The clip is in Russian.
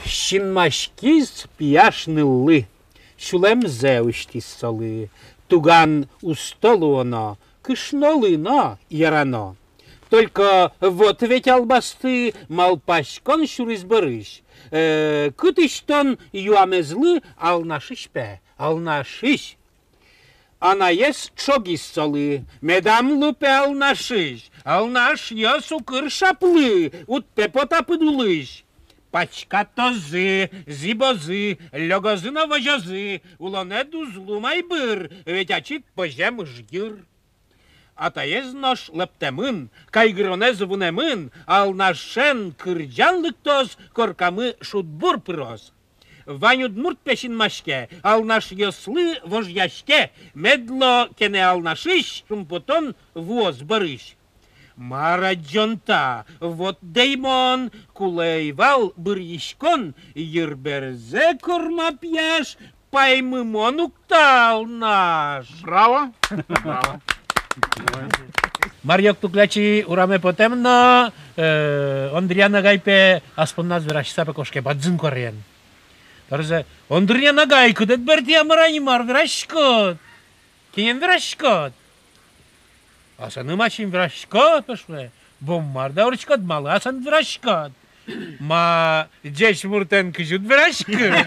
Щинмашкиз пияшныллы, шулем зевишти соли, туган устолуно, кышнолыно ярано. Только вот ведь албасты малпашкон шуризбарыш. Кытыштон юамезлы алнашишпе, алнашиш. Она есть чогис соли, медам лупе алнашиш, алнаш ясу кыршаплы, утпе потапыдулыш. Пачка този, зибози, льогози новожози, улонеду злумай быр, ведь ачит пожем жгир. Ата ез наш лептемын, кайгронез вунемын, ал нашен кырджанлык тоз, коркамы шутбур пырос. Ваню дмурт пешин машке, ал наш яслы вожяшке, медло кене ал нашиш, шумпотон воз барыш. Мараджонта, вот деймон, кулейвал быришкон, ерберзе корма пьяш, паймымон уктал наш. Браво! Браво! Марьок туклячи ураме потемно, Ондриана гайпе аспонназ верашиса пе кошке бадзын корен. Тарзе, Ондриана гай кудет берти амарани мар верашкот. Кинен верашкот. Асан ымачин верашкот пошле. Боммар да урчкот малы, асан верашкот. Ма джеш муртен кыжут верашкот.